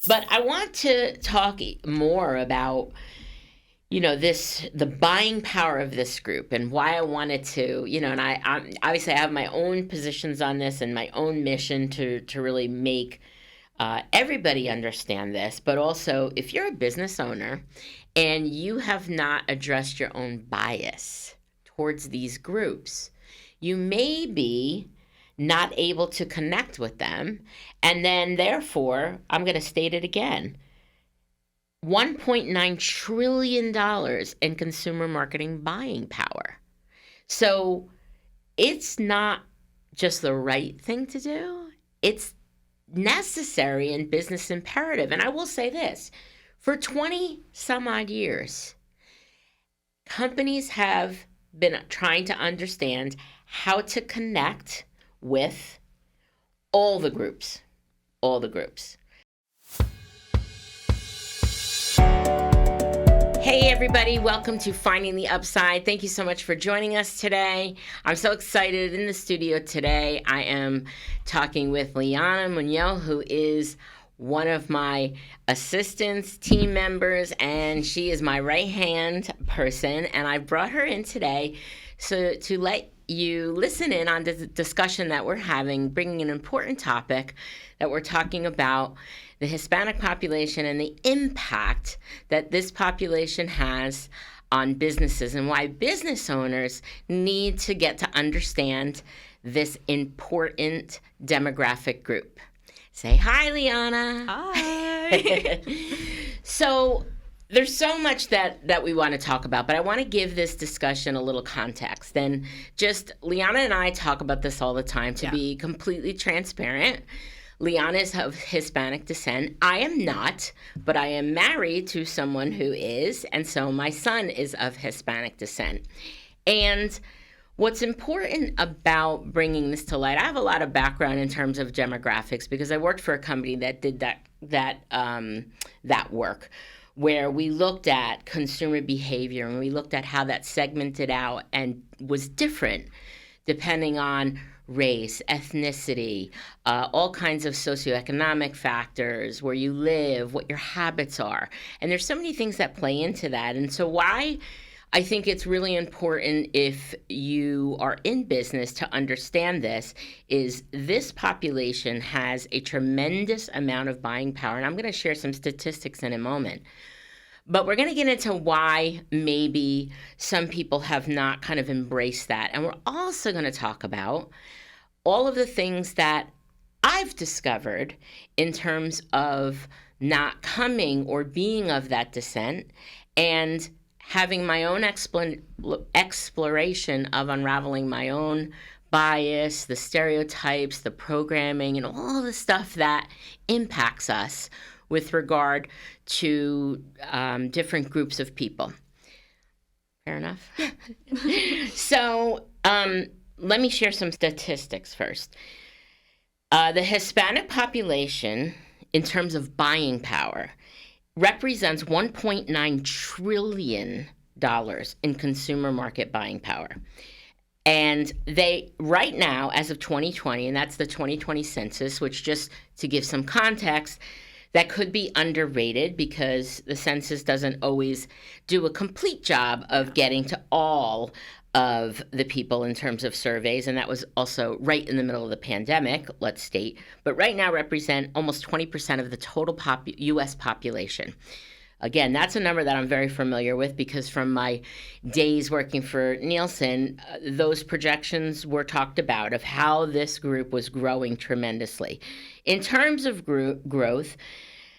But I want to talk more about, the buying power of this group and why I wanted to, and I obviously I have my own positions on this and my own mission to really make everybody understand this. But also, if you're a business owner and you have not addressed your own bias towards these groups, you may be not able to connect with them. And then, therefore, I'm going to state it again, $1.9 trillion in consumer marketing buying power. So it's not just the right thing to do. It's necessary and business imperative. And I will say this, for 20 some odd years, companies have been trying to understand how to connect with all the groups. Hey everybody, welcome to Finding the Upside. Thank you so much for joining us today. I'm so excited. In the studio today, I am talking with Liana Munoz, who is one of my assistants, team members, and she is my right-hand person. And I brought her in today to let you listen in on the discussion that we're having, bringing an important topic that we're talking about, the Hispanic population and the impact that this population has on businesses and why business owners need to get to understand this important demographic group. Say hi, Liana. Hi. So there's so much that we want to talk about, but I want to give this discussion a little context. And just Liana and I talk about this all the time to be completely transparent. Liana is of Hispanic descent. I am not, but I am married to someone who is, and so my son is of Hispanic descent. And what's important about bringing this to light, I have a lot of background in terms of demographics because I worked for a company that did that work, where we looked at consumer behavior and we looked at how that segmented out and was different depending on race, ethnicity, all kinds of socioeconomic factors, where you live, what your habits are. And there's so many things that play into that. And so why I think it's really important if you are in business to understand this is this population has a tremendous amount of buying power. And I'm going to share some statistics in a moment. But we're going to get into why maybe some people have not kind of embraced that. And we're also going to talk about all of the things that I've discovered in terms of not coming or being of that descent and having my own exploration of unraveling my own bias, the stereotypes, the programming, and all the stuff that impacts us with regard to different groups of people. Fair enough? So let me share some statistics first. The Hispanic population, in terms of buying power, represents $1.9 trillion in consumer market buying power. And they, right now, as of 2020, and that's the 2020 census, which just to give some context, that could be underrated because the census doesn't always do a complete job of getting to all of the people in terms of surveys. And that was also right in the middle of the pandemic, let's state. But right now represent almost 20% of the total U.S. population. Again, that's a number that I'm very familiar with because from my days working for Nielsen, those projections were talked about of how this group was growing tremendously. In terms of growth,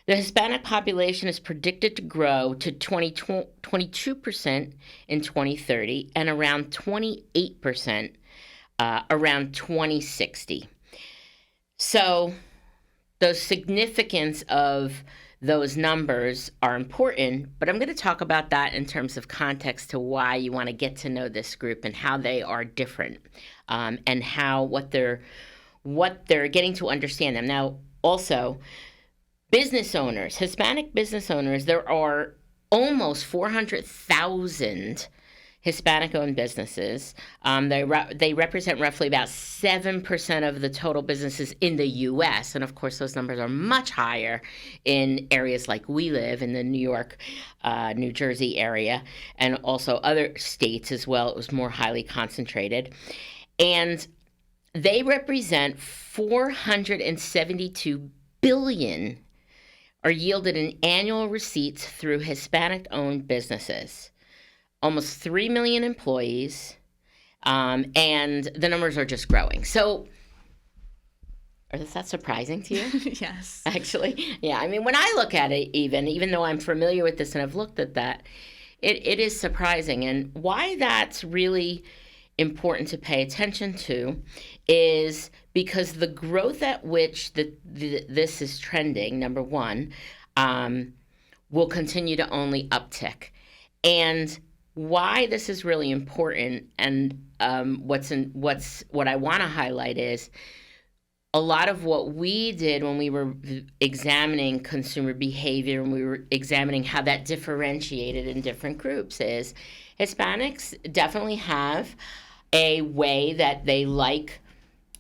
the Hispanic population is predicted to grow to 22% in 2030 and around 28% around 2060. So the significance of those numbers are important, but I'm going to talk about that in terms of context to why you want to get to know this group and how they are different, and how what they're getting to understand them. Now, also, business owners, Hispanic business owners, there are almost 400,000 Hispanic-owned businesses. They represent roughly about 7% of the total businesses in the U.S., and of course those numbers are much higher in areas like we live in the New York, New Jersey area, and also other states as well. It was more highly concentrated. And they represent 472 billion are yielded in annual receipts through Hispanic-owned businesses. Almost 3 million employees, and the numbers are just growing. So, is that surprising to you? Yes. Actually, yeah. I mean, when I look at it, even though I'm familiar with this and I've looked at that, it is surprising. And why that's really important to pay attention to is because the growth at which this is trending, number one, will continue to only uptick. And why this is really important, and what I want to highlight is a lot of what we did when we were examining consumer behavior and we were examining how that differentiated in different groups is Hispanics definitely have a way that they like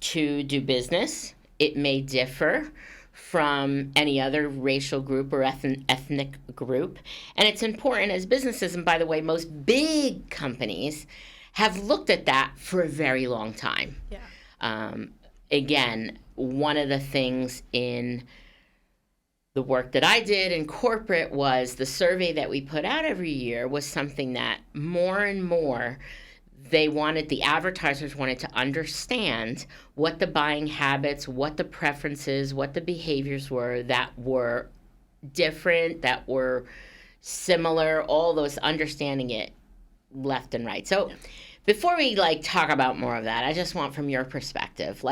to do business. It may differ from any other racial group or ethnic group. And it's important as businesses, and by the way, most big companies have looked at that for a very long time. Yeah. Again, one of the things in the work that I did in corporate was the survey that we put out every year was something that more and more the advertisers wanted to understand what the buying habits, what the preferences, what the behaviors were that were different, that were similar, all those, understanding it left and right. So before we talk about more of that, I just want from your perspective,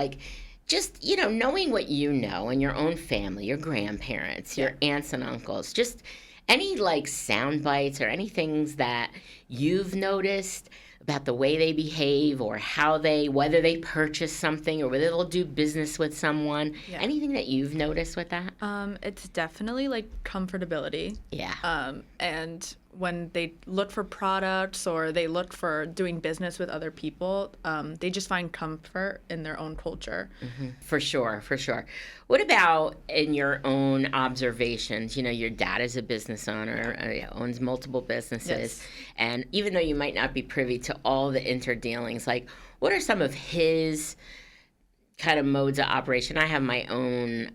just, knowing what you know and your own family, your grandparents, your aunts and uncles, just any sound bites or any things that you've noticed about the way they behave or whether they purchase something or whether they'll do business with someone. Yeah. Anything that you've noticed with that? It's definitely comfortability. Yeah. And when they look for products or they look for doing business with other people, they just find comfort in their own culture. Mm-hmm. For sure. What about in your own observations? Your dad is a business owner, owns multiple businesses. Yes. And even though you might not be privy to all the interdealings, what are some of his kind of modes of operation? I have my own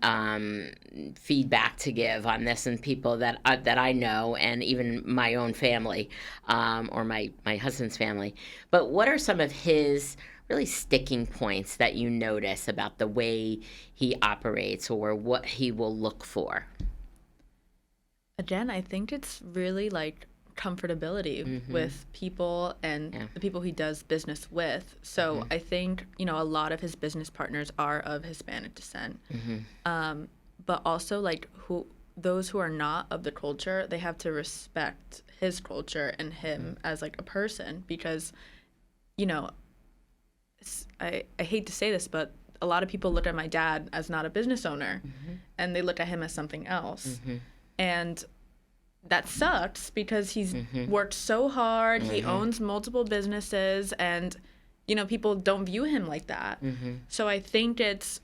feedback to give on this, and people that I know, and even my own family, or my husband's family. But what are some of his really sticking points that you notice about the way he operates or what he will look for? Again, I think it's really comfortability with people and the people he does business with. So I think, a lot of his business partners are of Hispanic descent. But also those who are not of the culture, they have to respect his culture and him as a person, because, I hate to say this, but a lot of people look at my dad as not a business owner and they look at him as something else. And that sucks because he's worked so hard. He owns multiple businesses, and people don't view him like that. So I think if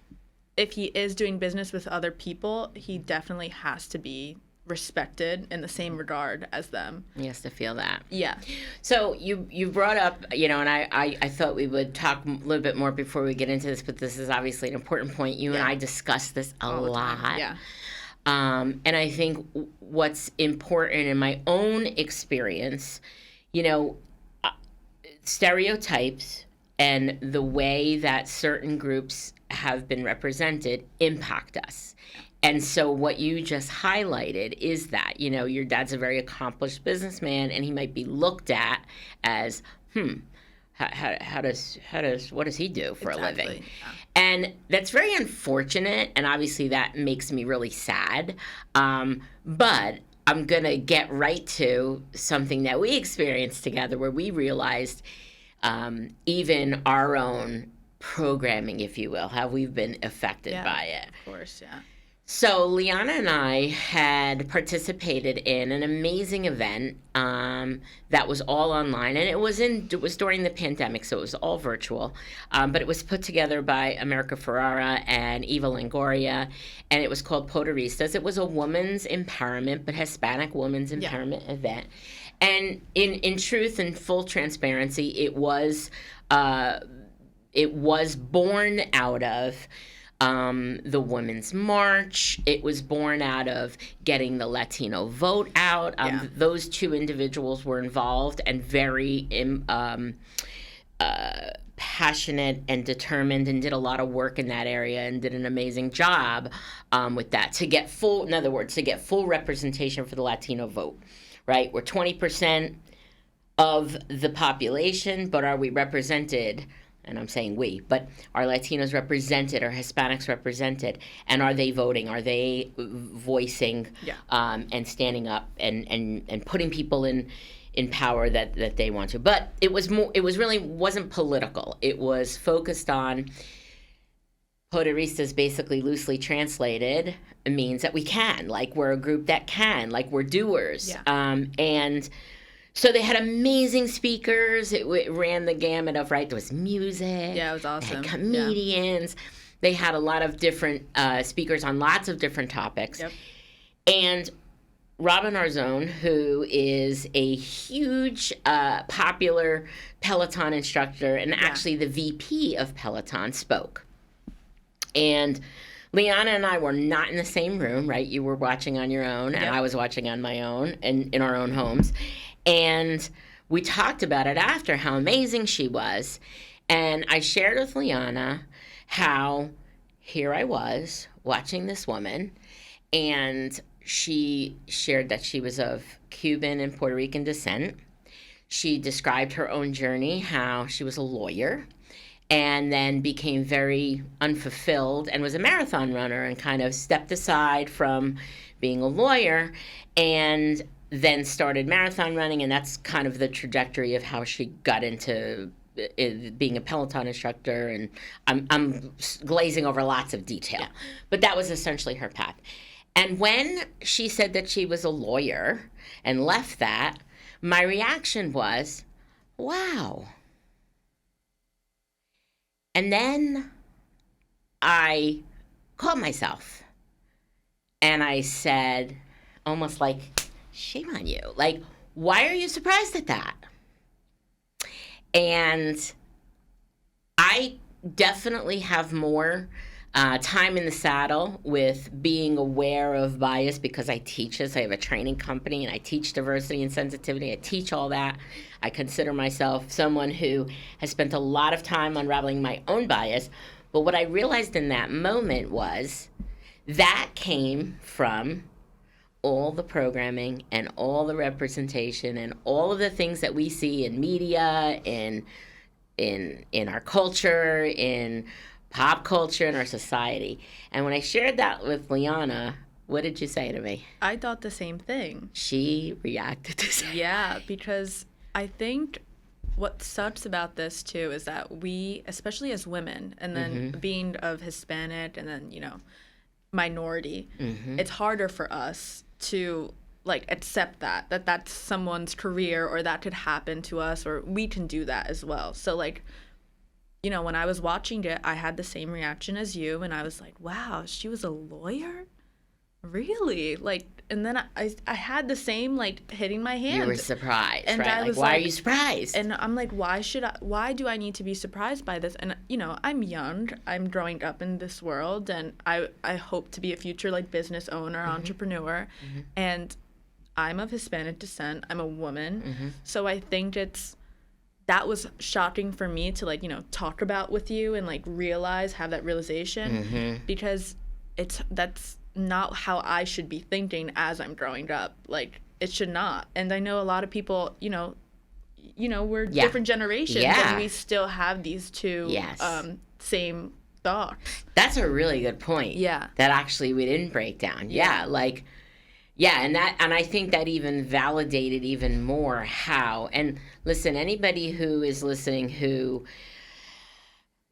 he is doing business with other people, he definitely has to be respected in the same regard as them. He has to feel that. Yeah. So you brought up, and I thought we would talk a little bit more before we get into this, but this is obviously an important point. You and I discuss this a lot. Yeah. And I think what's important in my own experience, stereotypes and the way that certain groups have been represented impact us. And so what you just highlighted is that, your dad's a very accomplished businessman, and he might be looked at as, what does he do for a living? Yeah. And that's very unfortunate, and obviously that makes me really sad. But I'm going to get right to something that we experienced together where we realized even our own programming, if you will, how we've been affected by it. Of course, yeah. So Liana and I had participated in an amazing event that was all online, and it was during the pandemic, so it was all virtual. But it was put together by America Ferrara and Eva Longoria, and it was called Poderistas. It was a women's empowerment, but Hispanic women's empowerment event. And in truth and full transparency, it was born out of the Women's March. It was born out of getting the Latino vote out. Those two individuals were involved and very passionate and determined, and did a lot of work in that area and did an amazing job with that to get full representation for the Latino vote. Right? We're 20% of the population, but are we represented? And I'm saying we, but are Latinos represented? Are Hispanics represented? And are they voting? Are they voicing and standing up and putting people in power that they want to? But it wasn't political. It was focused on Poderistas, basically loosely translated, means that we can, like we're a group that can, like we're doers. And so they had amazing speakers. It ran the gamut of, there was music. Yeah, it was awesome. They had comedians. Yeah. They had a lot of different speakers on lots of different topics. Yep. And Robin Arzón, who is a huge popular Peloton instructor and actually the VP of Peloton, spoke. And Liana and I were not in the same room, right? You were watching on your own, and I was watching on my own and in our own homes. And we talked about it after, how amazing she was. And I shared with Liana how here I was watching this woman, and she shared that she was of Cuban and Puerto Rican descent. She described her own journey, how she was a lawyer and then became very unfulfilled and was a marathon runner and kind of stepped aside from being a lawyer and then started marathon running, and that's kind of the trajectory of how she got into being a Peloton instructor. And I'm glazing over lots of detail, but that was essentially her path. And when she said that she was a lawyer and left that, my reaction was, wow. And then I caught myself and I said, almost like, shame on you. Like, why are you surprised at that? And I definitely have more time in the saddle with being aware of bias because I teach this. I have a training company and I teach diversity and sensitivity. I teach all that. I consider myself someone who has spent a lot of time unraveling my own bias. But what I realized in that moment was that came from all the programming and all the representation and all of the things that we see in media, in our culture, in pop culture, in our society. And when I shared that with Liana, what did you say to me? I thought the same thing. She reacted the same. Yeah, because I think what sucks about this too is that we, especially as women, and then being of Hispanic and then, minority, it's harder for us to accept that that's someone's career, or that could happen to us, or we can do that as well. So when I was watching it, I had the same reaction as you, and I was like, wow, she was a lawyer? Really? And then I had the same, hitting my hand. You were surprised, and right? I was why are you surprised? And I'm like, why do I need to be surprised by this? And, I'm young. I'm growing up in this world, and I hope to be a future, business owner, entrepreneur. And I'm of Hispanic descent. I'm a woman. So I think that was shocking for me to, talk about with you and, have that realization. Because that's not how I should be thinking as I'm growing up. It should not. And I know a lot of people, we're different generations, and we still have these two same thoughts. That's a really good point. Yeah. That actually we didn't break down. And I think that even validated even more how. And listen, anybody who is listening who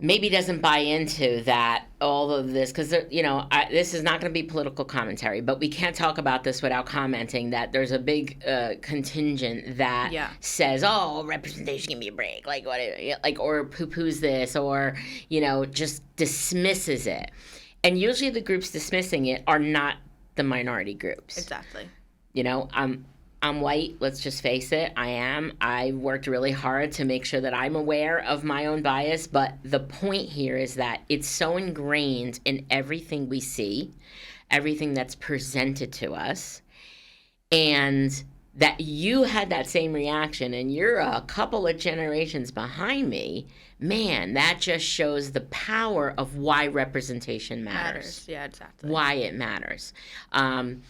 maybe doesn't buy into that, all of this, because, this is not going to be political commentary, but we can't talk about this without commenting that there's a big contingent that says, oh, representation, give me a break, like, what, like, or poo-poos this, or, just dismisses it. And usually the groups dismissing it are not the minority groups. Exactly. I'm white, let's just face it, I am. I worked really hard to make sure that I'm aware of my own bias, but the point here is that it's so ingrained in everything we see, everything that's presented to us, and that you had that same reaction, and you're a couple of generations behind me, man, that just shows the power of why representation matters. Yeah, exactly. Why it matters. And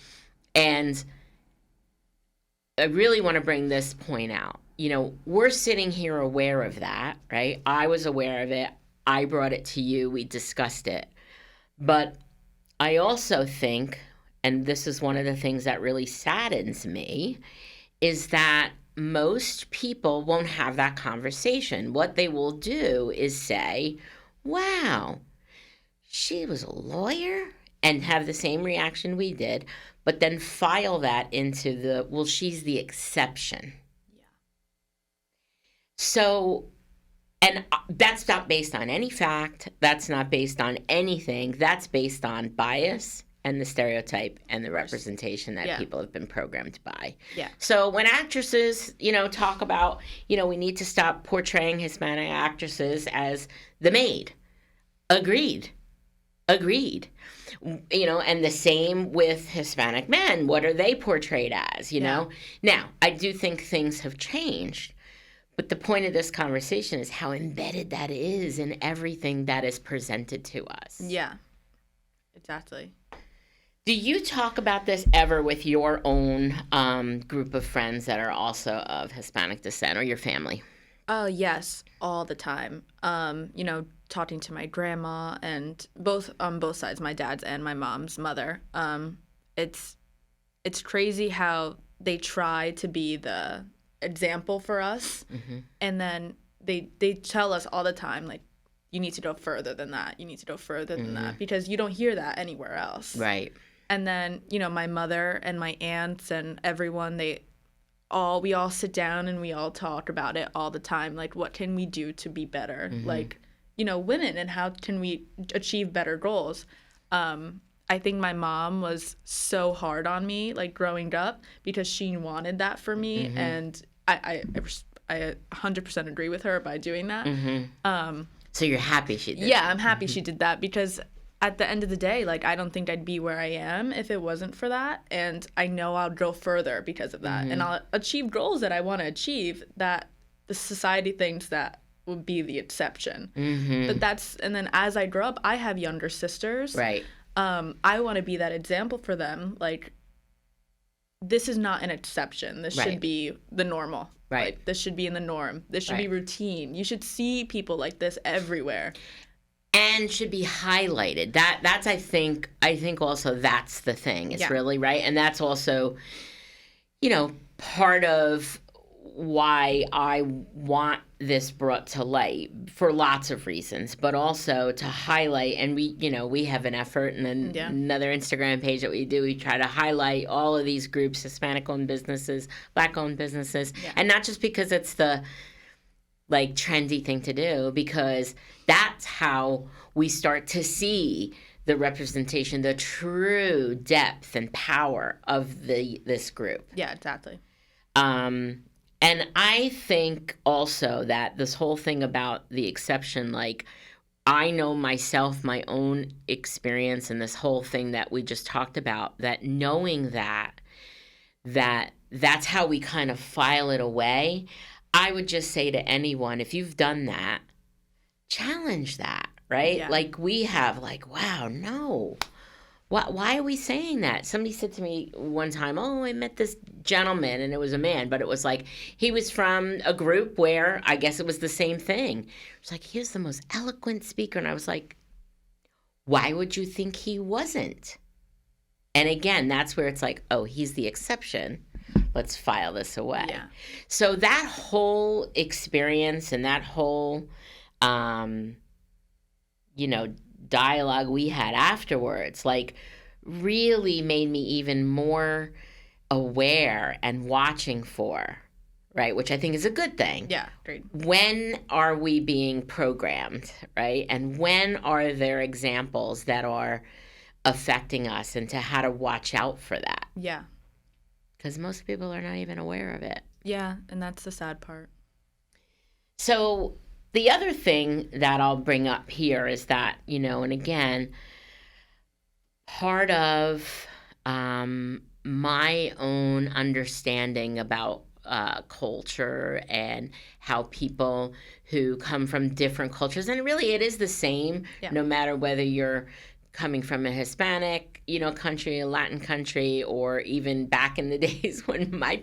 I really want to bring this point out. We're sitting here aware of that, right? I was aware of it. I brought it to you. We discussed it. But I also think, and this is one of the things that really saddens me, is that most people won't have that conversation. What they will do is say, wow, she was a lawyer, and have the same reaction we did, but then file that into well, she's the exception. Yeah. So, and that's not based on any fact. That's not based on anything. That's based on bias and the stereotype and the representation that people have been programmed by. Yeah. So when actresses, talk about, we need to stop portraying Hispanic actresses as the maid. Agreed. And the same with Hispanic men. What are they portrayed as, Now, I do think things have changed. But the point of this conversation is how embedded that is in everything that is presented to us. Yeah, exactly. Do you talk about this ever with your own group of friends that are also of Hispanic descent, or your family? Oh, yes, all the time. Talking to my grandma, and both on both sides, my dad's and my mom's mother. It's crazy how they try to be the example for us, and then they tell us all the time, like, you need to go further than that. You need to go further than that, because you don't hear that anywhere else. Right. And then, my mother and my aunts and everyone, we all sit down and we all talk about it all the time. Like, what can we do to be better? Like, women, and how can we achieve better goals? I think my mom was so hard on me, like, growing up, because she wanted that for me. And I 100% agree with her by doing that. So you're happy she did Yeah, I'm happy she did that, because at the end of the day, like, I don't think I'd be where I am if it wasn't for that. And I know I'll go further because of that. And I'll achieve goals that I want to achieve that the society thinks that would be the exception. But and then as I grow up, I have younger sisters. Right. I want to be that example for them. Like, this is not an exception. This should be the normal. Right. Like, this should be in the norm. This should be routine. You should see people like this everywhere. And should be highlighted. That's I think also that's the thing. It's really right. And that's also, part of why I want this brought to light, for lots of reasons, but also to highlight. And we have an effort, and then another Instagram page that we do. We try to highlight all of these groups: Hispanic-owned businesses, Black-owned businesses, and not just because it's the trendy thing to do, because that's how we start to see the representation, the true depth and power of this group. Yeah, exactly. And I think also that this whole thing about the exception, like, I know myself, my own experience, and this whole thing that we just talked about, that knowing that's how we kind of file it away. I would just say to anyone, if you've done that, challenge that, right? Yeah. Like, we have, like, wow, no. Why are we saying that? Somebody said to me one time, oh, I met this gentleman, and it was a man, but it was like, he was from a group where I guess it was the same thing. It's like, he was the most eloquent speaker. And I was like, why would you think he wasn't? And again, that's where it's like, oh, he's the exception. Let's file this away. Yeah. So that whole experience and that whole dialogue we had afterwards, like, really made me even more aware and watching for, right? Which I think is a good thing. Yeah, great. When are we being programmed, right? And when are there examples that are affecting us, and to how to watch out for that? Yeah. Because most people are not even aware of it. Yeah, and that's the sad part. So the other thing that I'll bring up here is that, and again, part of my own understanding about culture and how people who come from different cultures, and really it is the same, no matter whether you're coming from a Hispanic, country, a Latin country, or even back in the days when my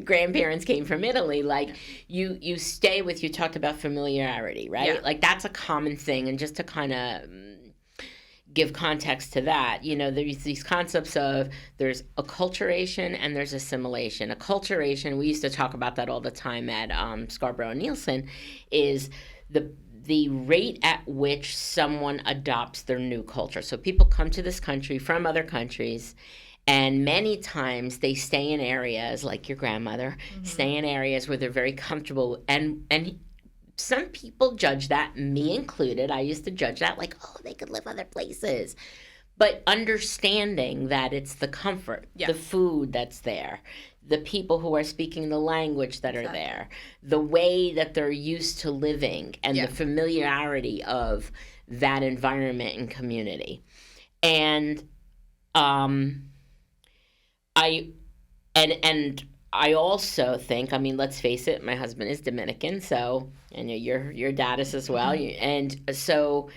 grandparents came from Italy, like, you stay with, you talked about familiarity, right? Yeah. Like, that's a common thing. And just to kind of give context to that, there's these concepts of, there's acculturation and there's assimilation. Acculturation, we used to talk about that all the time at Scarborough and Nielsen, is the rate at which someone adopts their new culture. So people come to this country from other countries, and many times they stay in areas, like your grandmother, stay in areas where they're very comfortable. And some people judge that, me included. I used to judge that, like, oh, they could live other places. But understanding that it's the comfort, the food that's there, the people who are speaking the language that are there, the way that they're used to living, and the familiarity of that environment and community. And I also think, let's face it, my husband is Dominican, so, and your dad is as well, and so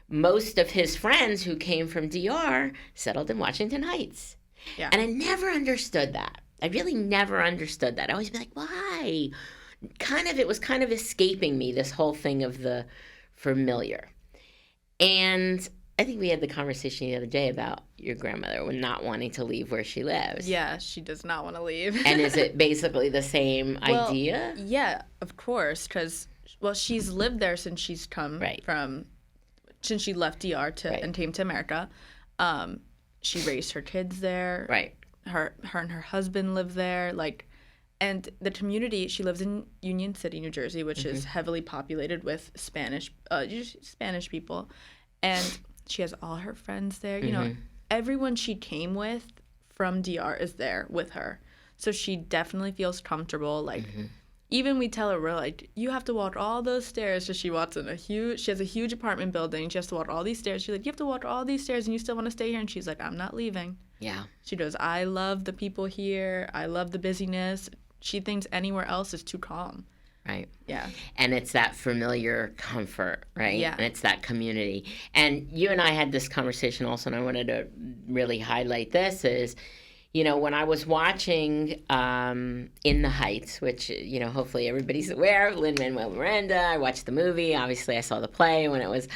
most of his friends who came from DR settled in Washington Heights. Yeah. And I never understood that. I really never understood that. I always be like, why? It was kind of escaping me, this whole thing of the familiar. And I think we had the conversation the other day about your grandmother not wanting to leave where she lives. Yeah, she does not want to leave. And is it basically the same idea? Yeah, of course, because, she's lived there since she's come from, since she left DR and came to America. She raised her kids there. Right. Her and her husband live there, and the community, she lives in Union City, New Jersey, which is heavily populated with Spanish people, and she has all her friends there. Everyone she came with from DR is there with her, so she definitely feels comfortable. Even we tell her, we're like, you have to walk all those stairs. So she has a huge apartment building. She has to walk all these stairs. She's like, you have to walk all these stairs and you still want to stay here? And she's like, I'm not leaving. Yeah. She goes, I love the people here. I love the busyness. She thinks anywhere else is too calm. Right. Yeah. And it's that familiar comfort, right? Yeah. And it's that community. And you and I had this conversation also, and I wanted to really highlight this, is, when I was watching In the Heights, which, hopefully everybody's aware of, Lin-Manuel Miranda, I watched the movie. Obviously, I saw the play when it was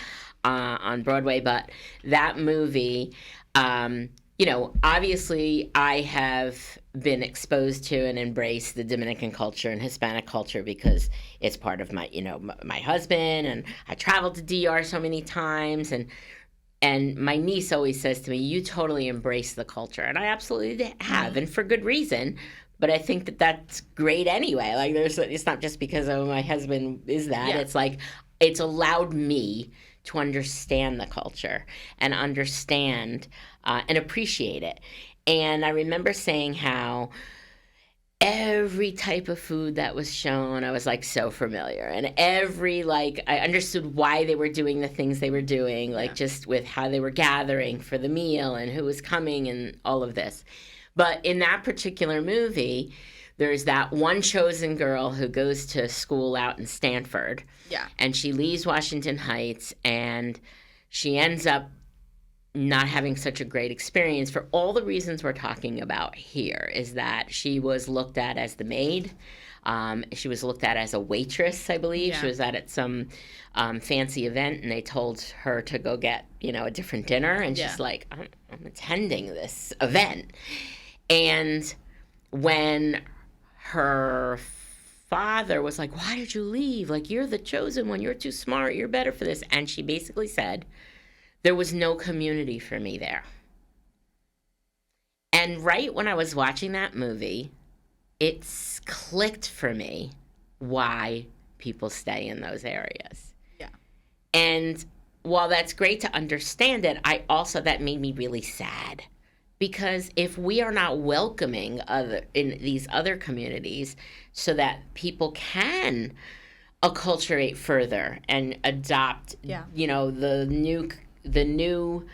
on Broadway. But that movie, obviously I have been exposed to and embraced the Dominican culture and Hispanic culture because it's part of my, my husband, and I traveled to DR so many times, and my niece always says to me, you totally embrace the culture. And I absolutely have, and for good reason. But I think that that's great anyway. Like, it's not just because, my husband is that. Yeah. It's like, it's allowed me to understand the culture and understand and appreciate it. And I remember saying how every type of food that was shown, I was so familiar. And I understood why they were doing the things they were doing, just with how they were gathering for the meal and who was coming and all of this. But in that particular movie, there's that one chosen girl who goes to school out in Stanford. Yeah. And she leaves Washington Heights, and she ends up not having such a great experience for all the reasons we're talking about here, is that she was looked at as the maid. She was looked at as a waitress, I believe. Yeah. She was at some fancy event, and they told her to go get, a different dinner. And she's like, I'm attending this event. And when her father was like, why did you leave? Like, you're the chosen one. You're too smart. You're better for this. And she basically said, there was no community for me there. And right when I was watching that movie, it's clicked for me why people stay in those areas. Yeah. And while that's great to understand it, that made me really sad. Because if we are not welcoming in these other communities so that people can acculturate further and adopt, the new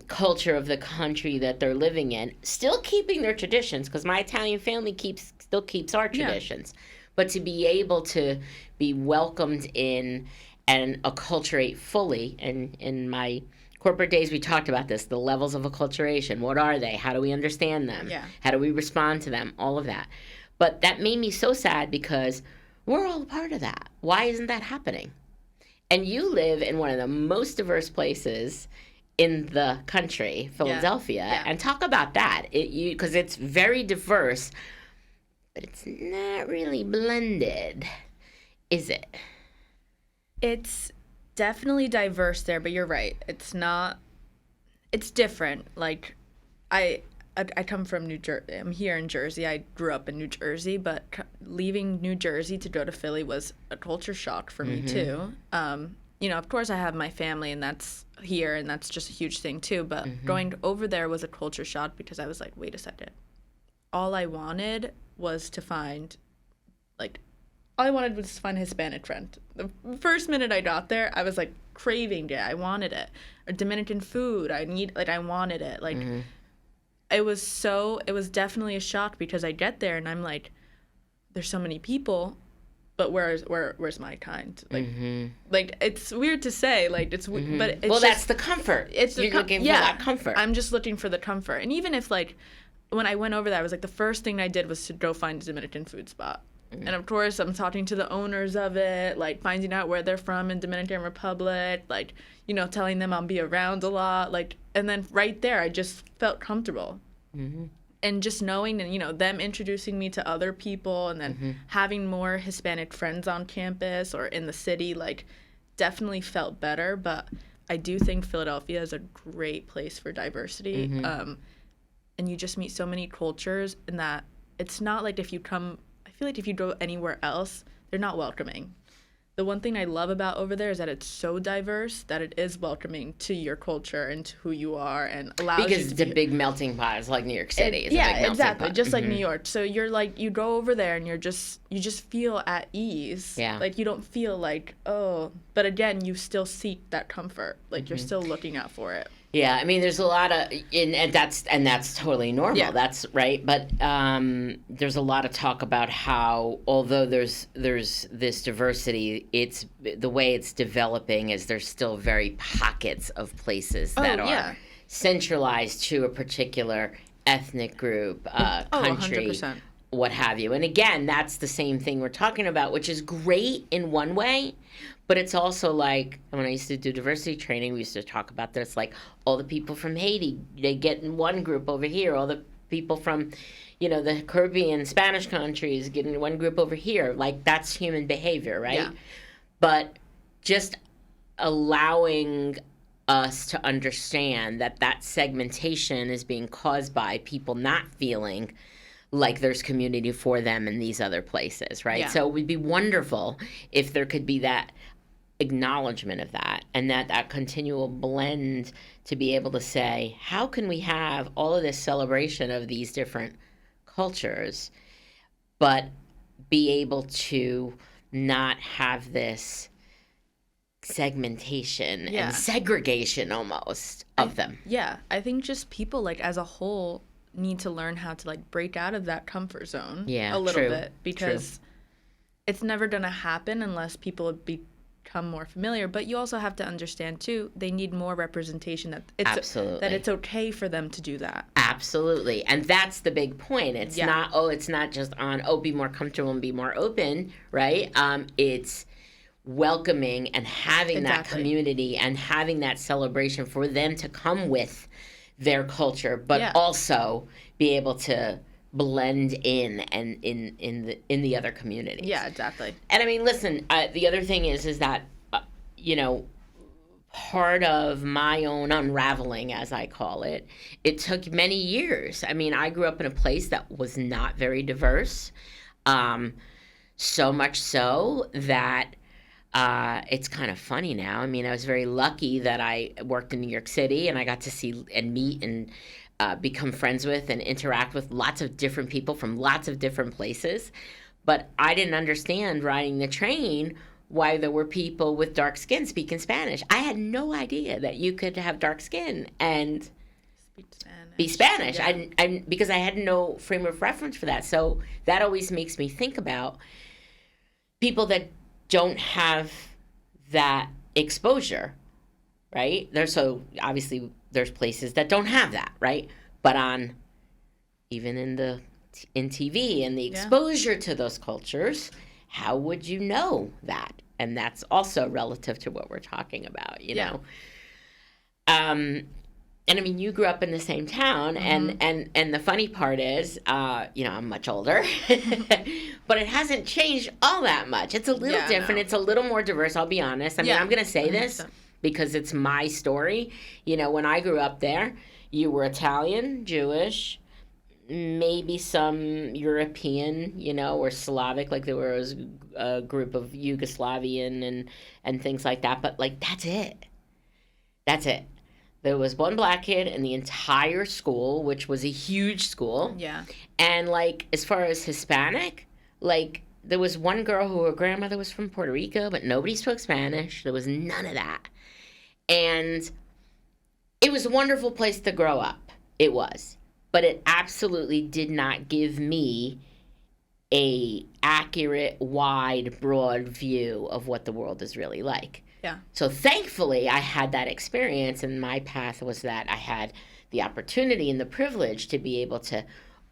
culture of the country that they're living in, still keeping their traditions, because my Italian family still keeps our traditions, but to be able to be welcomed in and acculturate fully. And in my corporate days, we talked about this, the levels of acculturation. What are they? How do we understand them? Yeah. How do we respond to them? All of that. But that made me so sad because we're all a part of that. Why isn't that happening? And you live in one of the most diverse places in the country, Philadelphia, and talk about that. Because it's very diverse, but it's not really blended, is it? It's definitely diverse there, but you're right. It's not. It's different. Like, I come from New Jersey. I'm here in Jersey. I grew up in New Jersey, but leaving New Jersey to go to Philly was a culture shock for me too. Of course I have my family and that's here and that's just a huge thing too, but going over there was a culture shock because I was like, wait a second. All I wanted was to find a Hispanic friend. The first minute I got there, I was like craving it. I wanted it. Or Dominican food. I wanted it. Like, it was definitely a shock because I get there and I'm like, there's so many people, but where's my kind? Like it's weird to say, like but it's that's the comfort. You're looking for that comfort. I'm just looking for the comfort. And even if when I went over there, I was like, the first thing I did was to go find a Dominican food spot. And of course, I'm talking to the owners of it, like finding out where they're from in Dominican Republic, like, telling them I'll be around a lot, like, and then right there, I just felt comfortable. And just knowing and, them introducing me to other people and then having more Hispanic friends on campus or in the city, like, definitely felt better. But I do think Philadelphia is a great place for diversity. And you just meet so many cultures and that it's not like I feel like if you go anywhere else, they're not welcoming. The one thing I love about over there is that it's so diverse that it is welcoming to your culture and to who you are and allows you to because it's a big melting pot. It's like New York City. It's a big melting exactly. pot. Just like New York. So you're like, you go over there and you just feel at ease. Yeah. Like you don't feel like, oh, but again, you still seek that comfort. Like you're still looking out for it. Yeah, I mean, there's a lot of, and that's totally normal. Yeah. That's right. But there's a lot of talk about how, although there's this diversity, it's the way it's developing is there's still very pockets of places that are centralized to a particular ethnic group, country, 100%. What have you. And again, that's the same thing we're talking about, which is great in one way. But it's also like, when I used to do diversity training, we used to talk about this, like all the people from Haiti, they get in one group over here. All the people from, the Caribbean, Spanish countries get in one group over here. Like, that's human behavior, right? Yeah. But just allowing us to understand that segmentation is being caused by people not feeling like there's community for them in these other places, right? Yeah. So it would be wonderful if there could be that acknowledgement of that and that continual blend to be able to say, how can we have all of this celebration of these different cultures, but be able to not have this segmentation and segregation almost of them. Yeah, I think just people, like, as a whole need to learn how to, like, break out of that comfort zone a little bit because it's never going to happen unless people become more familiar. But you also have to understand too, they need more representation that it's okay for them to do that. Absolutely. And that's the big point. It's not just on be more comfortable and be more open, right? It's welcoming and having that community and having that celebration for them to come with their culture, but also be able to blend in and in the other communities. Yeah, exactly. And I mean, listen, the other thing is that part of my own unraveling, as I call it, it took many years. I mean, I grew up in a place that was not very diverse, so much so that it's kind of funny now. I mean, I was very lucky that I worked in New York City and I got to see and meet and become friends with and interact with lots of different people from lots of different places. But I didn't understand riding the train why there were people with dark skin speaking Spanish. I had no idea that you could have dark skin and be Spanish. Yeah. I because I had no frame of reference for that. So that always makes me think about people that don't have that exposure, right? Obviously there's places that don't have that, right? But even in TV and the exposure to those cultures, how would you know that? And that's also relative to what we're talking about, you know. And I mean, you grew up in the same town, and the funny part is, I'm much older, but it hasn't changed all that much. It's a little different. No. It's a little more diverse, I'll be honest. I mean, I'm going to say this because it's my story. You know, when I grew up there, you were Italian, Jewish, maybe some European, or Slavic, like there was a group of Yugoslavian and things like that. But, like, that's it. That's it. There was one black kid in the entire school, which was a huge school. Yeah. And, like, as far as Hispanic, like, there was one girl who her grandmother was from Puerto Rico, but nobody spoke Spanish. There was none of that. And it was a wonderful place to grow up. It was. But it absolutely did not give me a accurate, wide, broad view of what the world is really like. Yeah. So thankfully, I had that experience, and my path was that I had the opportunity and the privilege to be able to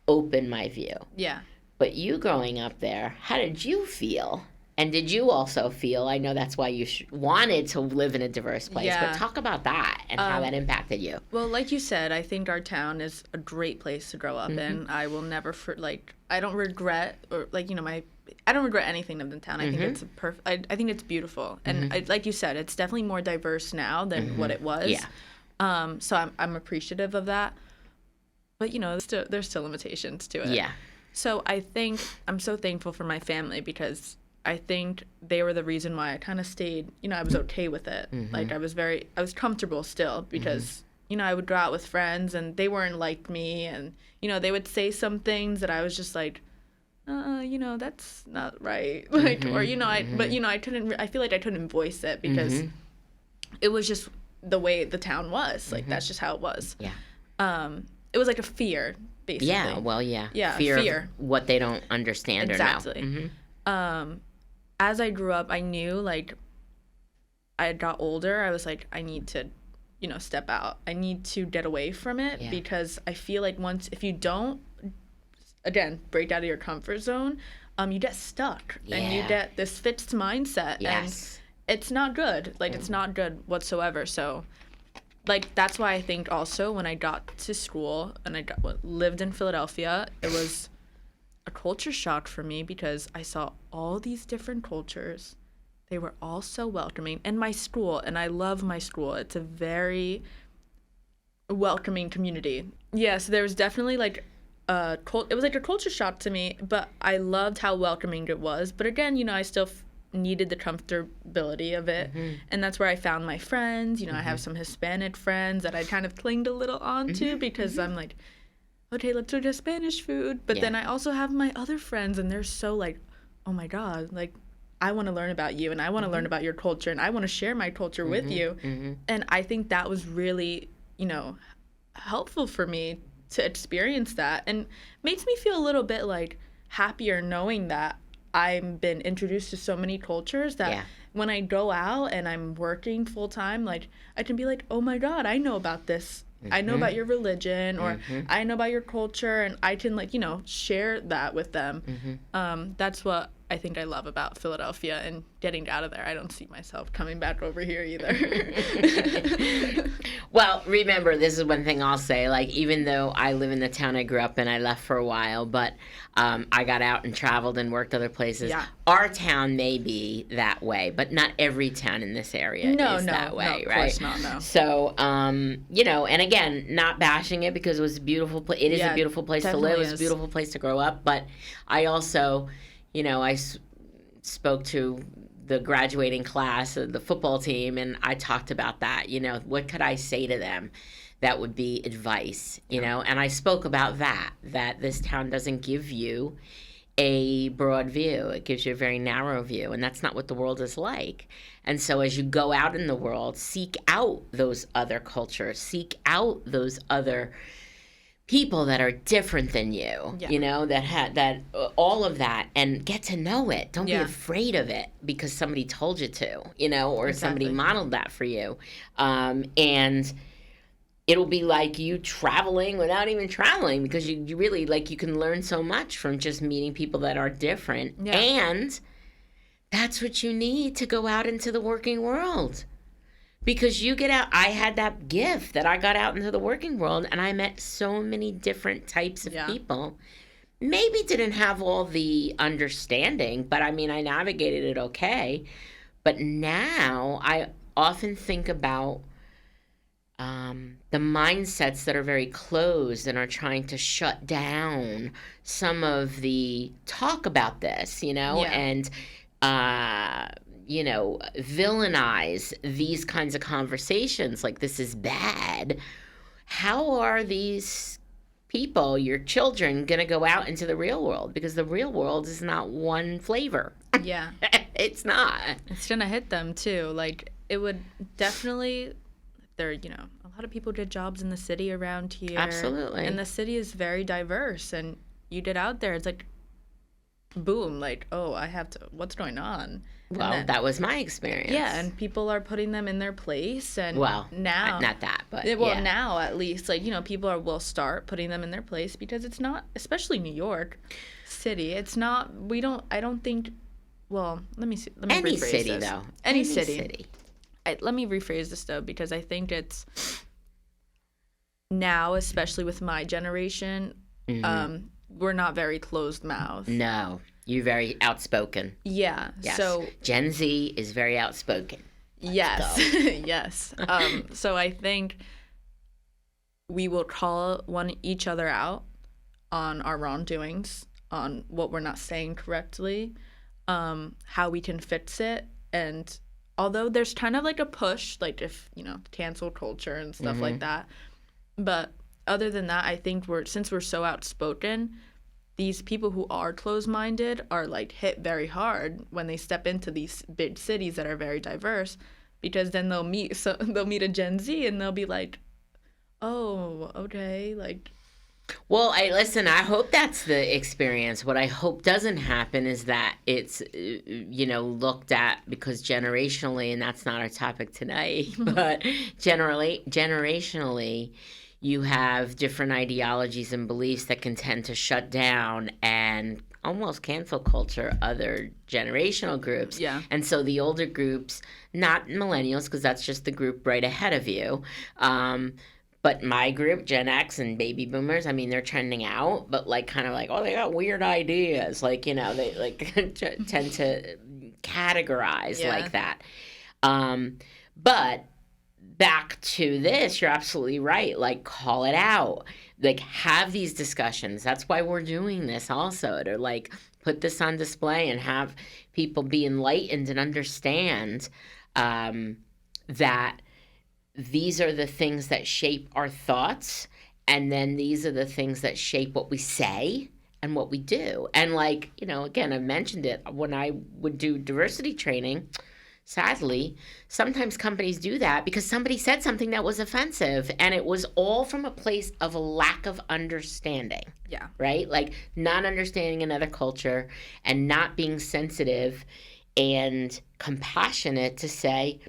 open my view. Yeah. But you growing up there, how did you feel? And did you also feel, I know that's why you wanted to live in a diverse place, but talk about that and how that impacted you. Well, like you said, I think our town is a great place to grow up in. I will never, I don't regret, I don't regret anything of the town. I think it's I think it's beautiful. And like you said, it's definitely more diverse now than what it was. Yeah. So I'm appreciative of that. But, there's still limitations to it. Yeah. So I think I'm so thankful for my family because I think they were the reason why I kind of stayed, I was okay with it. Like I was comfortable still because, I would go out with friends and they weren't like me and, they would say some things that I was just like, that's not right. Like, or, I feel like I couldn't voice it because it was just the way the town was. Like, that's just how it was. Yeah. It was like a fear, basically. Yeah, well, yeah. Yeah, fear. Of what they don't understand or know. Exactly. As I grew up, I knew, like, I got older, I was like, I need to, step out. I need to get away from it because I feel like if you don't, again, break out of your comfort zone, you get stuck and you get this fixed mindset and it's not good. Like, it's not good whatsoever. So, like, that's why I think also when I got to school and I lived in Philadelphia, it was a culture shock for me because I saw all these different cultures. They were all so welcoming. And my school, and I love my school, it's a very welcoming community. Yes, there was definitely like it was like a culture shock to me, but I loved how welcoming it was. But again, I still needed the comfortability of it. And that's where I found my friends. I have some Hispanic friends that I kind of clinged a little onto because I'm like, okay, let's order Spanish food. But then I also have my other friends, and they're so like, oh my God, like, I want to learn about you, and I want to learn about your culture, and I want to share my culture with you. And I think that was really, helpful for me to experience that. And makes me feel a little bit, like, happier knowing that I've been introduced to so many cultures that when I go out and I'm working full time, like, I can be like, oh my God, I know about this. I know about your religion, or I know about your culture, and I can, like, share that with them. That's what I think I love about Philadelphia and getting out of there. I don't see myself coming back over here either. Well, remember, this is one thing I'll say. Like, even though I live in the town I grew up in, I left for a while, but I got out and traveled and worked other places. Yeah. Our town may be that way, but not every town in this area is that way, of right? course not, no. So, you know, and again, not bashing it because it was a beautiful place. It is a beautiful place to live. It was a beautiful place to grow up. But I also, you know, I spoke to the graduating class of the football team, and I talked about that. You know, what could I say to them that would be advice, you know? And I spoke about that this town doesn't give you a broad view. It gives you a very narrow view, and that's not what the world is like. And so as you go out in the world, seek out those other cultures, seek out those other people that are different than you, you know, that all of that, and get to know it. Don't be afraid of it because somebody told you to, you know, or somebody modeled that for you. And it'll be like you traveling without even traveling, because you really, like, you can learn so much from just meeting people that are different. Yeah. And that's what you need to go out into the working world. Because you get out, I had that gift that I got out into the working world, and I met so many different types of people. Maybe didn't have all the understanding, but I mean, I navigated it okay. But now I often think about the mindsets that are very closed and are trying to shut down some of the talk about this, you know, and you know, villainize these kinds of conversations like this is bad. How are these people, your children, going to go out into the real world? Because the real world is not one flavor. Yeah. It's not. It's going to hit them too. Like, it would definitely, there, you know, a lot of people did jobs in the city around here. Absolutely. And the city is very diverse, and you get out there, it's like, boom, like, oh, I have to, what's going on? Well, then, that was my experience. Yeah, and people are putting them in their place, and well, now, not that, but now will least, like, you know, people will start putting them in their place, because it's not, especially New York City, it's not, I don't think, well, let me any rephrase city this. Though any city. Let me rephrase this though, because I think it's now, especially with my generation, we're not very closed-mouthed. No, you're very outspoken. Yeah. Yes. So Gen Z is very outspoken. Yes. Yes. So I think we will call each other out on our wrongdoings, on what we're not saying correctly, how we can fix it. And although there's kind of like a push, like, if, you know, cancel culture and stuff like that. But other than that, I think since we're so outspoken, these people who are closed-minded are, like, hit very hard when they step into these big cities that are very diverse, because then they'll meet a Gen Z and they'll be like, oh, okay, like. Well, I hope that's the experience. What I hope doesn't happen is that it's, you know, looked at, because generationally, and that's not our topic tonight, but generationally, you have different ideologies and beliefs that can tend to shut down and almost cancel culture other generational groups. Yeah. And so the older groups, not millennials, because that's just the group right ahead of you, but my group, Gen X and baby boomers, I mean, they're trending out, but, like, kind of like, oh, they got weird ideas. Like, you know, they, like, tend to categorize like that. But back to this, you're absolutely right. Like, call it out. Like, have these discussions. That's why we're doing this also, to, like, put this on display and have people be enlightened and understand that these are the things that shape our thoughts, and then these are the things that shape what we say and what we do. And, like, you know, again, I mentioned it, when I would do diversity training, sadly, sometimes companies do that because somebody said something that was offensive, and it was all from a place of a lack of understanding. Yeah. Right? Like, not understanding another culture and not being sensitive and compassionate to say,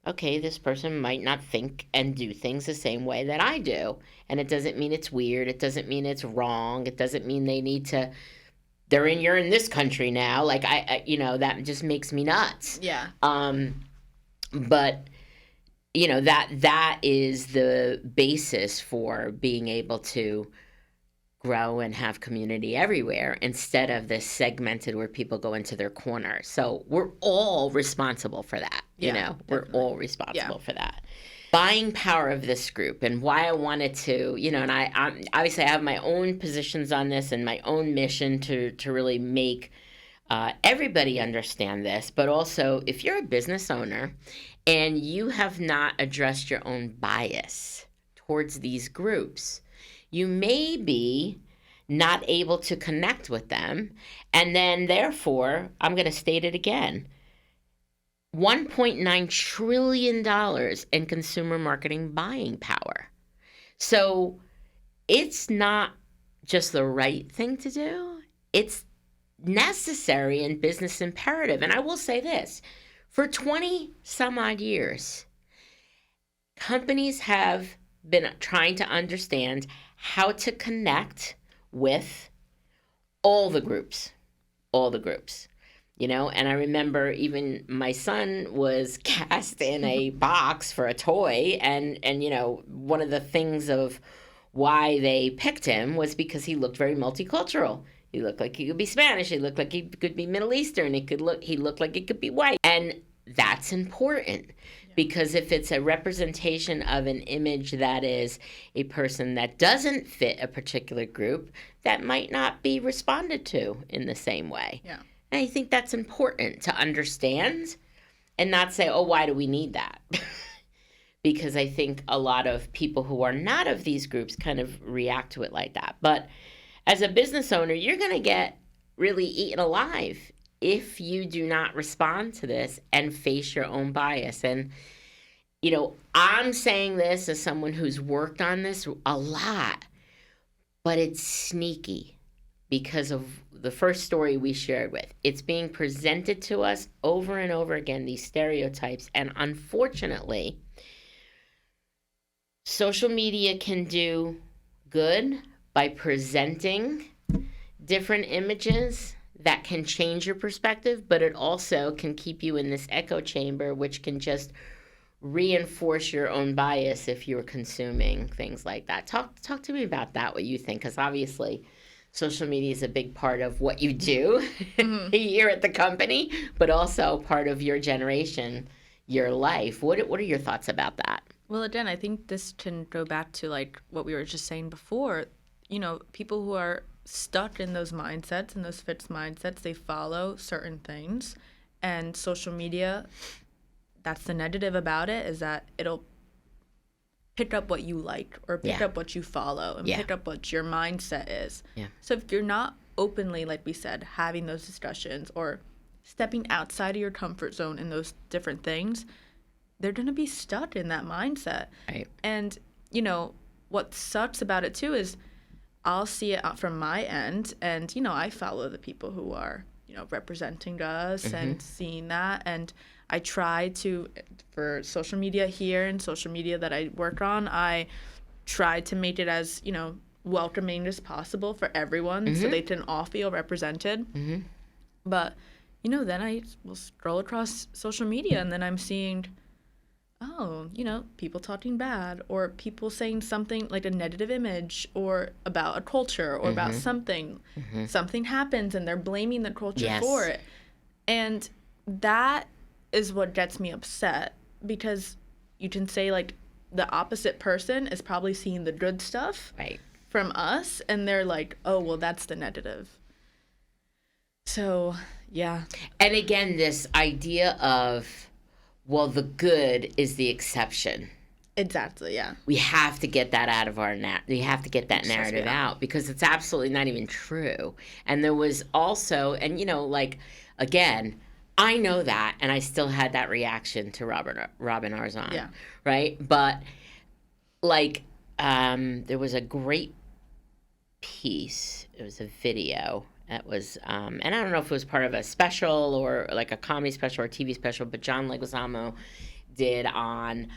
okay, this person might not think and do things the same way that I do. And it doesn't mean it's weird. It doesn't mean it's wrong. It doesn't mean they need to you're in this country now. Like, that just makes me nuts. Yeah. But, that is the basis for being able to grow and have community everywhere instead of this segmented where people go into their corner. So we're all responsible for that. We're all responsible for that. Buying power of this group, and why I wanted to, and I'm obviously I have my own positions on this and my own mission to really make everybody understand this. But also, if you're a business owner and you have not addressed your own bias towards these groups, you may be not able to connect with them. And then, therefore, I'm going to state it again, $1.9 trillion in consumer marketing buying power. So it's not just the right thing to do. It's necessary and business imperative. And I will say this, for 20 some odd years, companies have been trying to understand how to connect with all the groups. And I remember even my son was cast in a box for a toy, and one of the things of why they picked him was because he looked very multicultural. He looked like he could be Spanish. He looked like he could be Middle Eastern. He looked like he could be white. And that's important, because if it's a representation of an image that is a person that doesn't fit a particular group, that might not be responded to in the same way. Yeah. And I think that's important to understand and not say, oh, why do we need that? Because I think a lot of people who are not of these groups kind of react to it like that. But as a business owner, you're going to get really eaten alive if you do not respond to this and face your own bias. And, I'm saying this as someone who's worked on this a lot, but it's sneaky because of the first story we shared with. It's being presented to us over and over again, these stereotypes. And unfortunately, social media can do good by presenting different images that can change your perspective, but it also can keep you in this echo chamber, which can just reinforce your own bias if you're consuming things like that. Talk to me about that, what you think, because obviously social media is a big part of what you do here at the company, but also part of your generation, your life. What are your thoughts about that? Well, again, I think this can go back to like what we were just saying before. People who are stuck in those mindsets and those fixed mindsets, they follow certain things, and social media, that's the negative about it, is that it'll pick up what you like or pick up what you follow and pick up what your mindset is. Yeah. So if you're not openly, like we said, having those discussions or stepping outside of your comfort zone in those different things, they're going to be stuck in that mindset. Right. And, what sucks about it too is I'll see it from my end, and, I follow the people who are, representing us and seeing that. And I try to, for social media here and social media that I work on, I try to make it as, welcoming as possible for everyone so they can all feel represented. But, then I will scroll across social media and then I'm seeing, people talking bad or people saying something like a negative image or about a culture or about something. Something happens and they're blaming the culture for it. And that is what gets me upset, because you can say like the opposite person is probably seeing the good stuff from us and they're like, oh, well, that's the negative. So, yeah. And again, this idea of, well, the good is the exception. Exactly, yeah. We have to get that out of we have to get that narrative out, because it's absolutely not even true. And there was also, and again, I know that, and I still had that reaction to Robin Arzon, right? But there was a great piece. It was a video that was, and I don't know if it was part of a special or like a comedy special or a TV special, but John Leguizamo did on,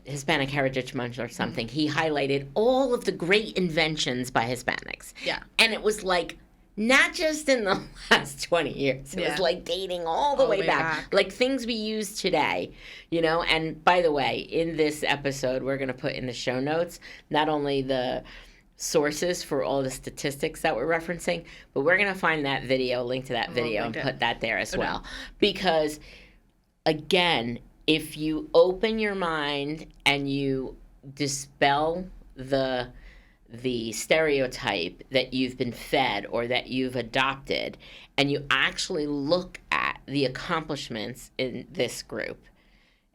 Hispanic Heritage Month or something. He highlighted all of the great inventions by Hispanics. Yeah. And it was like not just in the last 20 years. It was like dating all the way back. Like things we use today, you know? And by the way, in this episode, we're going to put in the show notes, not only the sources for all the statistics that we're referencing, but we're going to find that video, link to that video, and put that there as well. Because, again, if you open your mind and you dispel the stereotype that you've been fed or that you've adopted, and you actually look at the accomplishments in this group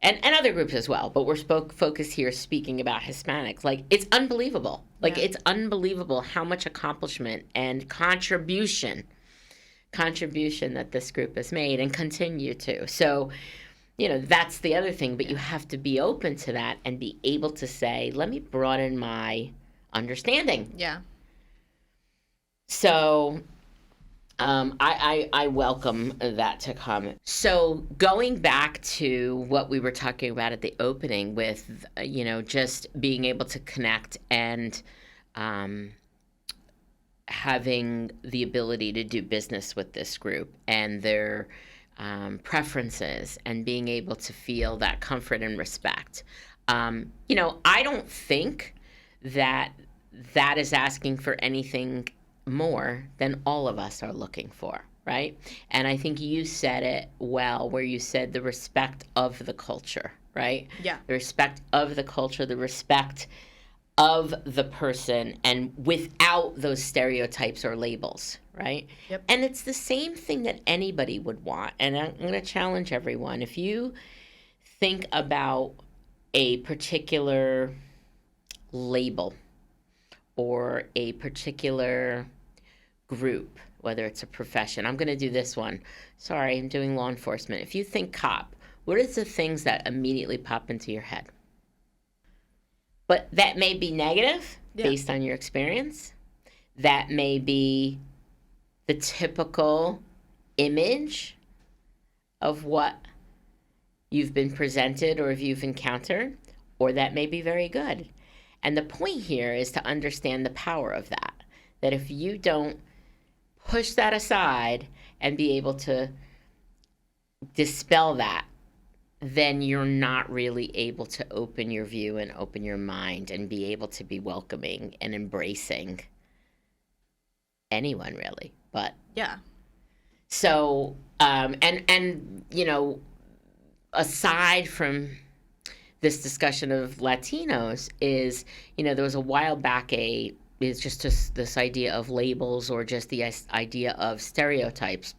and other groups as well, but we're focused here speaking about Hispanics. Like, it's unbelievable. Like, it's unbelievable how much accomplishment and contribution that this group has made and continue to. So, you know, that's the other thing, but you have to be open to that and be able to say, let me broaden my understanding. Yeah. So I welcome that to come. So going back to what we were talking about at the opening with, you know, just being able to connect and having the ability to do business with this group and their preferences and being able to feel that comfort and respect. You know, I don't think that is asking for anything more than all of us are looking for, right? And I think you said it well, where you said the respect of the culture, right? Yeah. The respect of the culture, the respect of the person, and without those stereotypes or labels, right? Yep. And it's the same thing that anybody would want. And I'm going to challenge everyone. If you think about a particular label or a particular group, whether it's a profession. I'm going to do this one. Sorry, I'm doing law enforcement. If you think cop, what are the things that immediately pop into your head? But that may be negative based on your experience. That may be the typical image of what you've been presented or if you've encountered, or that may be very good. And the point here is to understand the power of that. That if you don't push that aside and be able to dispel that, then you're not really able to open your view and open your mind and be able to be welcoming and embracing anyone, really. But yeah. So, and you know, aside from this discussion of Latinos is, you know, there was a while back it's just this idea of labels or just the idea of stereotypes.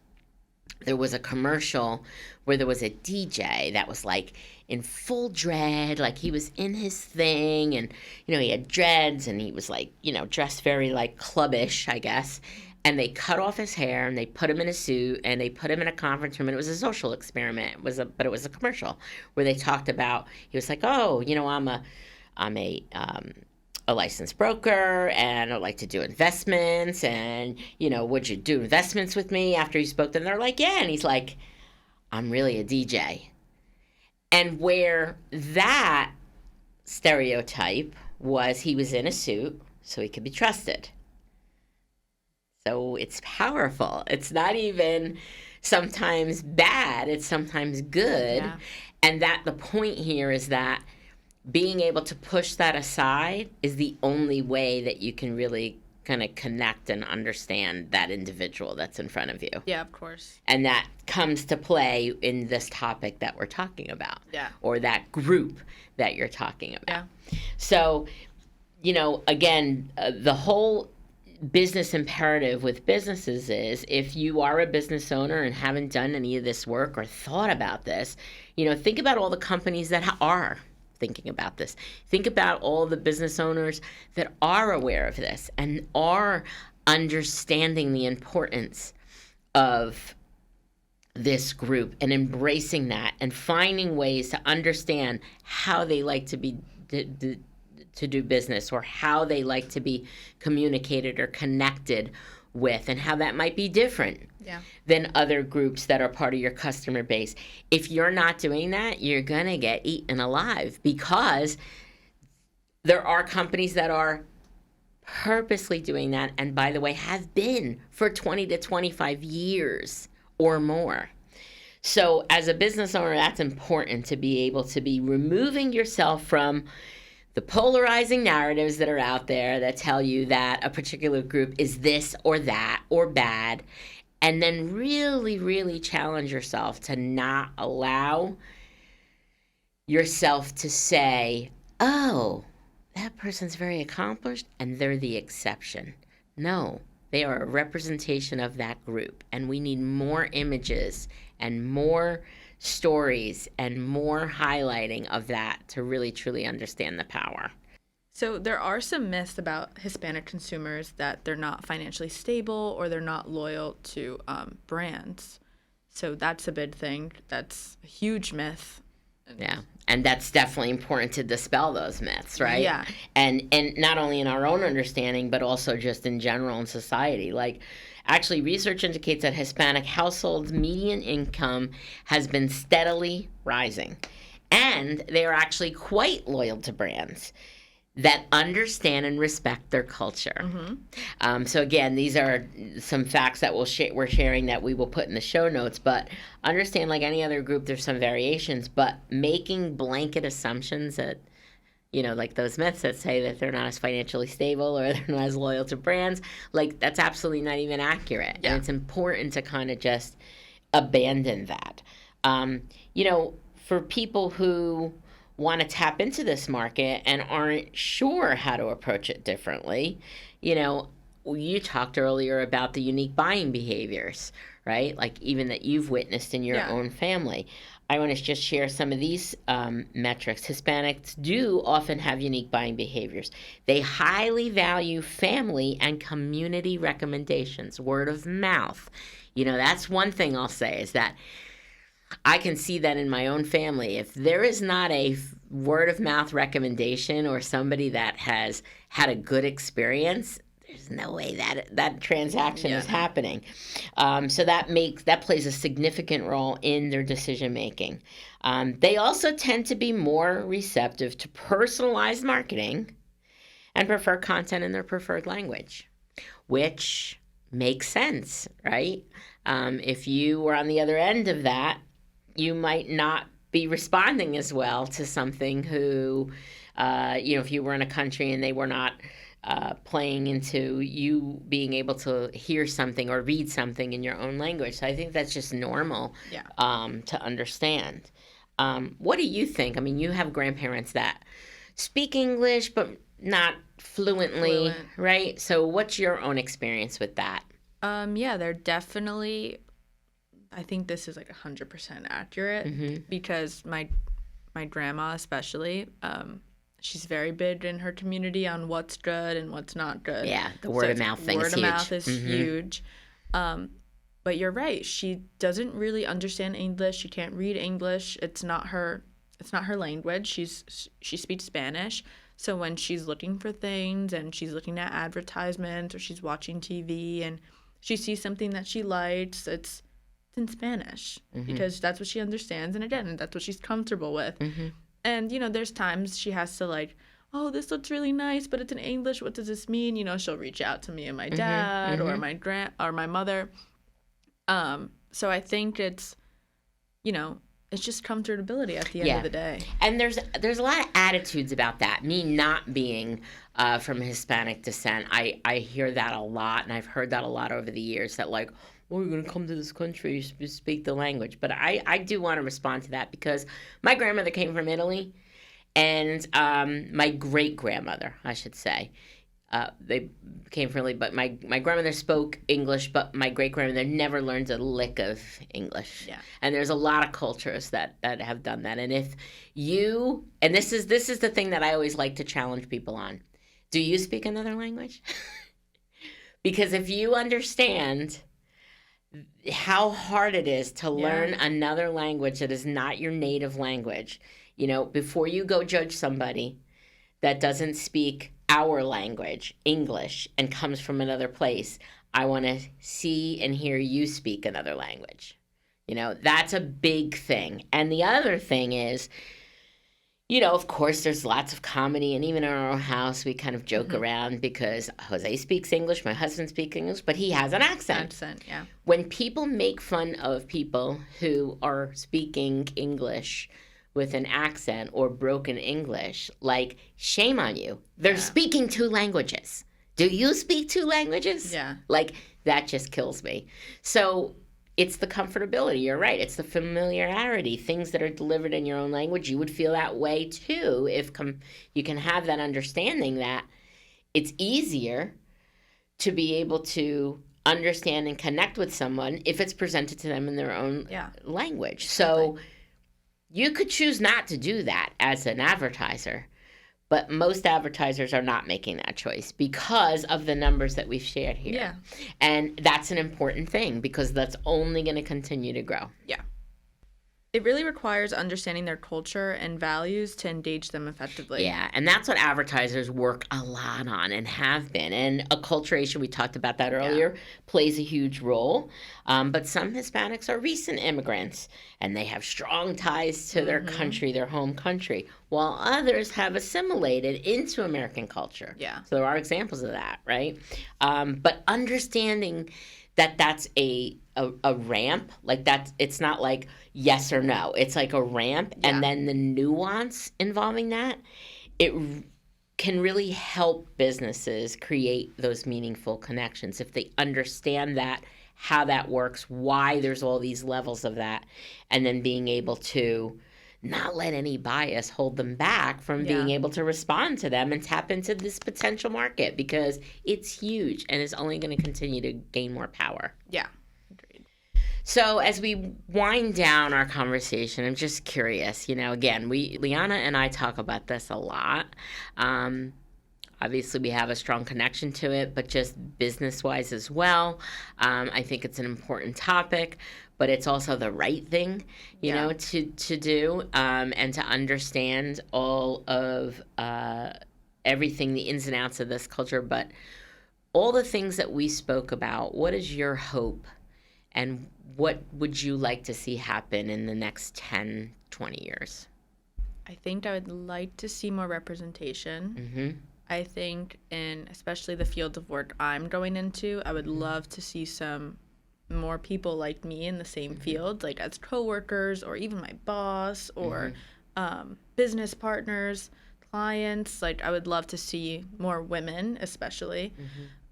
There was a commercial where there was a DJ that was like in full dread, like he was in his thing, and, you know, he had dreads and he was like, you know, dressed very like clubbish, I guess. And they cut off his hair and they put him in a suit and they put him in a conference room, and it was a social experiment. But it was a commercial where they talked about, he was like, oh, you know, I'm a licensed broker and I like to do investments, and, you know, would you do investments with me after you spoke to them? They're like, yeah. And he's like, I'm really a DJ. And where that stereotype was, he was in a suit so he could be trusted. So it's powerful. It's not even sometimes bad. It's sometimes good. Yeah. And that the point here is that being able to push that aside is the only way that you can really kind of connect and understand that individual that's in front of you. Yeah, of course. And that comes to play in this topic that we're talking about. Yeah. Or that group that you're talking about. Yeah. So, you know, again, the whole business imperative with businesses is, if you are a business owner and haven't done any of this work or thought about this, you know, think about all the companies that are thinking about this. Think about all the business owners that are aware of this and are understanding the importance of this group and embracing that and finding ways to understand how they like to be to do business, or how they like to be communicated or connected with, and how that might be different than other groups that are part of your customer base. If you're not doing that, you're going to get eaten alive, because there are companies that are purposely doing that, and by the way, have been for 20 to 25 years or more. So as a business owner, that's important to be able to be removing yourself from the polarizing narratives that are out there that tell you that a particular group is this or that or bad, and then really, really challenge yourself to not allow yourself to say, oh, that person's very accomplished and they're the exception. No, they are a representation of that group, and we need more images and more stories and more highlighting of that to really truly understand the power. So there are some myths about Hispanic consumers that they're not financially stable or they're not loyal to brands. So that's a big thing. That's a huge myth. Yeah, and that's definitely important to dispel those myths, right? Yeah. And not only in our own understanding, but also just in general in society. Like, actually, research indicates that Hispanic households' median income has been steadily rising. And they are actually quite loyal to brands that understand and respect their culture. Mm-hmm. So again, these are some facts that we're sharing that we will put in the show notes, but understand, like any other group, there's some variations, but making blanket assumptions that, like those myths that say that they're not as financially stable or they're not as loyal to brands, like that's absolutely not even accurate. Yeah. And it's important to kind of just abandon that. For people who want to tap into this market and aren't sure how to approach it differently, you talked earlier about the unique buying behaviors, right? Like even that you've witnessed in your own family. I want to just share some of these metrics. Hispanics do often have unique buying behaviors. They highly value family and community recommendations, word of mouth. That's one thing I'll say is that I can see that in my own family. If there is not a word of mouth recommendation or somebody that has had a good experience, there's no way that transaction is happening. So that plays a significant role in their decision making. They also tend to be more receptive to personalized marketing and prefer content in their preferred language, which makes sense, right? If you were on the other end of that, you might not be responding as well to something who, if you were in a country and they were not playing into you being able to hear something or read something in your own language. So I think that's just normal to understand. What do you think? I mean, you have grandparents that speak English, but not fluently, right? So what's your own experience with that? They're definitely... I think this is like 100% accurate because my grandma especially, she's very big in her community on what's good and what's not good. Yeah, the word of mouth thing is huge. Word of mouth is huge. But you're right. She doesn't really understand English. She can't read English. It's not her language. She speaks Spanish. So when she's looking for things and she's looking at advertisements or she's watching TV and she sees something that she likes, it's in Spanish because that's what she understands, and again, that's what she's comfortable with. And there's times she has to like, oh, this looks really nice, but it's in English. What does this mean? She'll reach out to me and my dad or my mother. So I think it's just comfortability at the end of the day. And there's a lot of attitudes about that. Me not being from Hispanic descent, I hear that a lot, and I've heard that a lot over the years. That like, oh, you're going to come to this country, you speak the language. But I do want to respond to that because my grandmother came from Italy, and my great-grandmother, I should say, they came from Italy, but my grandmother spoke English, but my great-grandmother never learned a lick of English. Yeah. And there's a lot of cultures that have done that. And if you, and this is the thing that I always like to challenge people on, do you speak another language? Because if you understand how hard it is to learn another language that is not your native language, before you go judge somebody that doesn't speak our language, English, and comes from another place, I want to see and hear you speak another language. That's a big thing. And the other thing is, of course, there's lots of comedy, and even in our own house, we kind of joke around because Jose speaks English, my husband speaks English, but he has an accent. Yeah. When people make fun of people who are speaking English with an accent or broken English, like, shame on you. They're speaking 2 languages. Do you speak 2 languages? Yeah. Like, that just kills me. So it's the comfortability. You're right. It's the familiarity. Things that are delivered in your own language, you would feel that way too if you can have that understanding that it's easier to be able to understand and connect with someone if it's presented to them in their own language. So you could choose not to do that as an advertiser, but most advertisers are not making that choice because of the numbers that we've shared here. Yeah. And that's an important thing because that's only going to continue to grow. Yeah. It really requires understanding their culture and values to engage them effectively. Yeah, and that's what advertisers work a lot on and have been. And acculturation, we talked about that earlier, plays a huge role. But some Hispanics are recent immigrants, and they have strong ties to their country, their home country, while others have assimilated into American culture. Yeah. So there are examples of that, right? But understanding that that's a ramp, like it's not like yes or no. It's like a ramp, and then the nuance involving that, it can really help businesses create those meaningful connections if they understand that, how that works, why there's all these levels of that, and then being able to not let any bias hold them back from being able to respond to them and tap into this potential market because it's huge and is only going to continue to gain more power. Yeah. Agreed. So as we wind down our conversation, I'm just curious, again, Liana and I talk about this a lot. Obviously, we have a strong connection to it, but just business-wise as well. I think it's an important topic, but it's also the right thing, to do and to understand all of everything, the ins and outs of this culture. But all the things that we spoke about, what is your hope and what would you like to see happen in the next 10, 20 years? I think I would like to see more representation. Mm-hmm. I think in especially the field of work I'm going into, I would love to see some more people like me in the same field, like as coworkers or even my boss or business partners, clients. Like I would love to see more women, especially.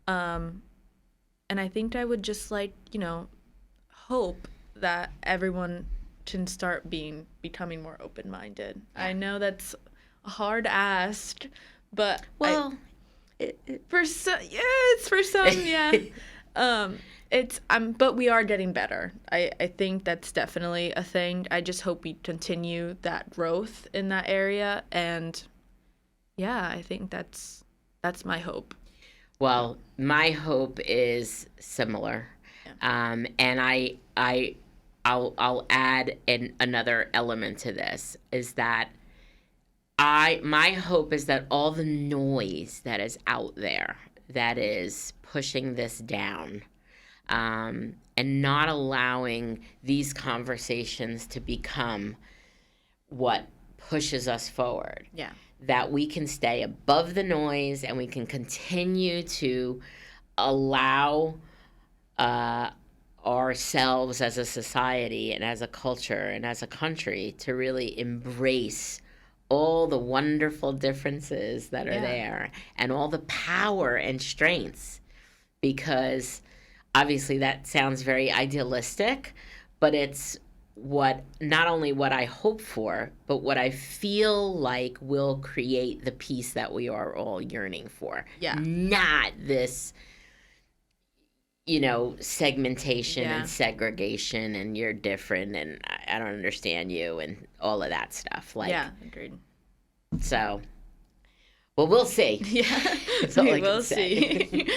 And I think I would just hope that everyone can start becoming more open-minded. I know that's a hard ask, but for some, but we are getting better. I think that's definitely a thing. I just hope we continue that growth in that area, and I think that's my hope. Well, my hope is similar, and I'll add another element to this is that my hope is that all the noise that is out there that is pushing this down and not allowing these conversations to become what pushes us forward. Yeah. That we can stay above the noise and we can continue to allow ourselves as a society and as a culture and as a country to really embrace all the wonderful differences that are there and all the power and strengths, because obviously that sounds very idealistic, but it's not only what I hope for, but what I feel like will create the peace that we are all yearning for. Yeah. Not this, segmentation and segregation and you're different and I don't understand you and all of that stuff. Agreed. So, well, we'll see. Yeah, That's all we I can will say. see.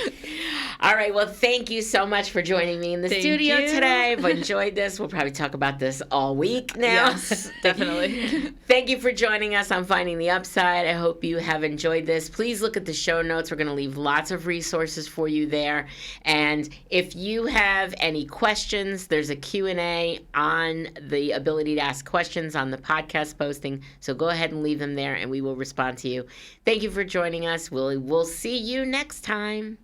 All right. Well, thank you so much for joining me in the studio today. I've enjoyed this. We'll probably talk about this all week now. Yes, definitely. Thank you for joining us on Finding the Upside. I hope you have enjoyed this. Please look at the show notes. We're going to leave lots of resources for you there. And if you have any questions, there's a Q&A on the ability to ask questions on the podcast posting. So go ahead and leave them there, and we will respond to you. Thank you for joining us. We'll see you next time.